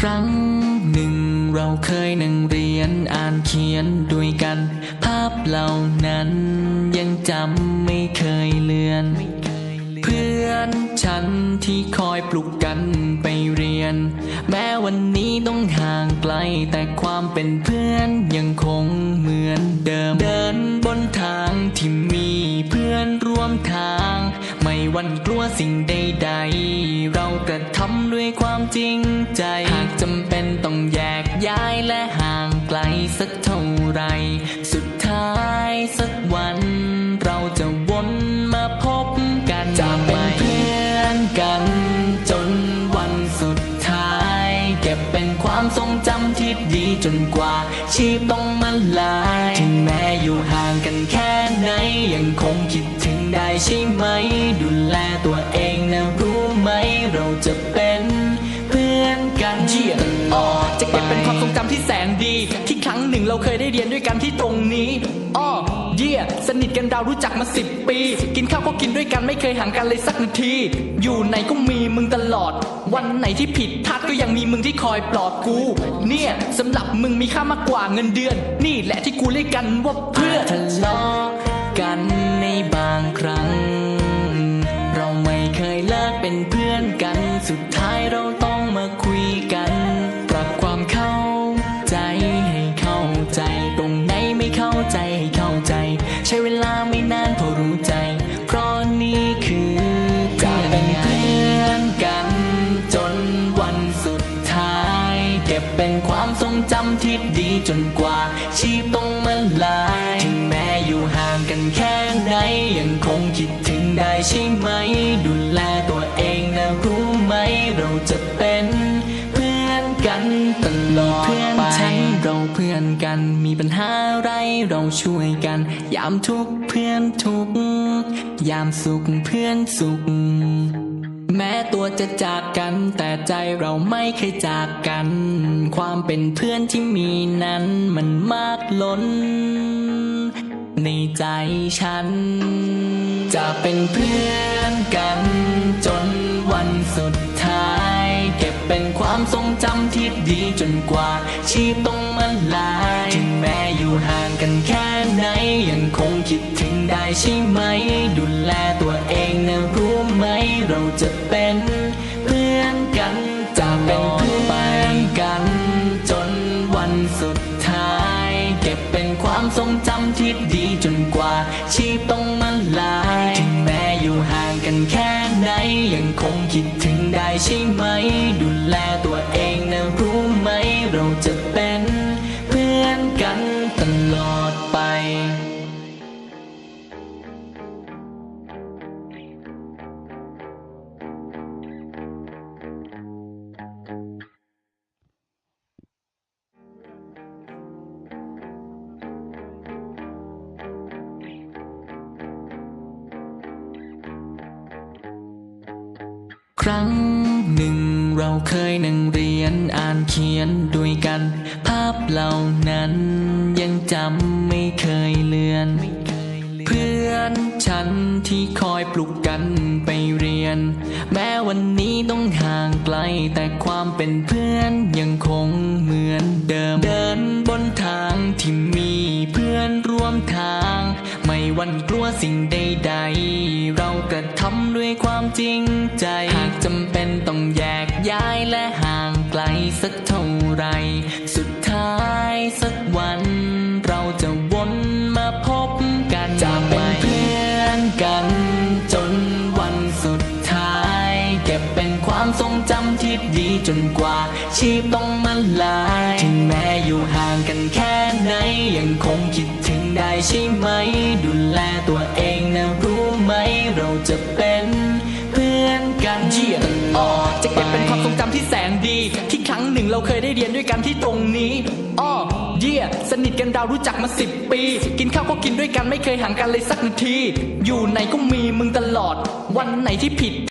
รั้งหนึ่งเราเคยนั่งเรียนอ่านเขียนด้วยกันภาพเหล่านั้นยังจำไม่เคยเลือนเพื่อนฉันที่คอยปลุกกันไปเรียนแม้วันนี้ต้องห่างไกลแต่ความเป็นเพื่อนยังคงเหมือนเดิมเดินบนทางที่มีเพื่อนร่วมทางไม่หวั่นกลัวสิ่งใดๆเรากระทำด้วยความจริงใจหากจำเป็นต้องแยกย้ายและห่างไกลสักเท่าไรสุดท้ายสักวันเราจะวนมาพบกันจะเป็นเพื่อนกันจนวันสุดท้ายเก็บเป็นความทรงจำที่ดีจนกว่าชีพต้องมาลายถึงแม้อยู่ห่างกันแค่ไหนยังคงคิดถึงได้ใช่ไหมดูแลตัวเองนะรู้ไหมเราจะเป็นเพื่อนกันจะเก็บเป็นความทรงจำที่แสนดีที่ครั้งหนึ่งเราเคยได้เรียนด้วยกันที่ตรงนี้สนิทกันเรารู้จักมา10 ปีกินข้าวก็กินด้วยกันไม่เคยห่างกันเลยสักนาทีอยู่ไหนก็มีมึงตลอดวันไหนที่ผิดพลาดก็ยังมีมึงที่คอยปลอบกูเนี่ยสำหรับมึงมีค่ามากกว่าเงินเดือนนี่แหละที่กูเรียกกันว่าเพื่อนทะเลาะกันในบางครั้งเราไม่เคยเลิกเป็นเพื่อนกันสุดท้ายเราต้องมาคุยกันปรับความเข้าใจให้เข้าใจตรงไหนไม่เข้าใจให้เข้าใจใช้เวลาไม่นานพอรู้ใจเพราะนี่คือจะเป็นเพื่อนกันจนวันสุดท้ายเก็บเป็นความทรงจำที่ดีจนกว่าชีพต้องมาลายถึงแม้อยู่ห่างกันแค่ไหนยังคงคิดถึงได้ใช่ไหมดูแลตัวเองนะรู้ไหมเราจะเป็นเพื่อนกันตลอดเพื่อนฉันเราเพื่อนกันมีปัญหาอะไรเราช่วยกันยามทุกข์เพื่อนทุกข์ยามสุขเพื่อนสุขแม้ตัวจะจากกันแต่ใจเราไม่เคยจากกันความเป็นเพื่อนที่มีนั้นมันมากล้นในใจฉันจะเป็นเพื่อนกันจนวันสุดท้ายเก็บเป็นความทรงจำที่ดีจนกว่าชีพต้องมาลายถึงแม้อยู่ห่างกันแค่ไหนยังคงคิดถึงได้ใช่ไหมดูแลตัวเองนะรู้ไหมเราจะเป็นเพื่อนกันจะเป็นเพื่อนกันจนวันสุดท้ายเก็บเป็นความทรงจำที่ดีจนกว่าชีพต้องมาลายถึงแม้อยู่ห่างกันแค่ไหนยังคงคิดถึงได้ใช่ไหมดูแลตัวเองนะรู้ไหมเราจะเป็นเพื่อนกันตลอดไปครั้งหนึ่งเราเคยนั่งเรียนอ่านเขียนด้วยกันภาพเหล่านั้นยังจำไม่เคยเลือนเพื่อนฉันที่คอยปลุกกันไปเรียนแม้วันนี้ต้องห่างไกลแต่ความเป็นเพื่อนยังคงเหมือนเดิมเดินบนทางที่มีเพื่อนร่วมทางไม่หวั่นกลัวสิ่งใดๆเรากระทำด้วยความจริงใจหากจำเป็นต้องแยกย้ายและห่างไกลสักเท่าไรสุดท้ายสักวันเราจะวนมาพบกันจะเป็นเพื่อนกันจนวันสุดท้ายเก็บเป็นความทรงจำที่ดีจนกว่าชีพต้องมาลายถึงแม้อยู่ห่างกันแค่ไหนยังคงคิดถึงได้ใช่ไหมดูแลตัวเองนะรู้ไหมเราจะเป็นเพื่อนกันจะเก็บเป็นความทรงจำที่แสนดีที่ครั้งหนึ่งเราเคยได้เรียนด้วยกันที่ตรงนี้สนิทกันเรารู้จักมา10 ปีกินข้าวก็กินด้วยกันไม่เคยห่างกันเลยสักนาทีอยู่ไหนก็มีมึงตลอดวันไหนที่ผิด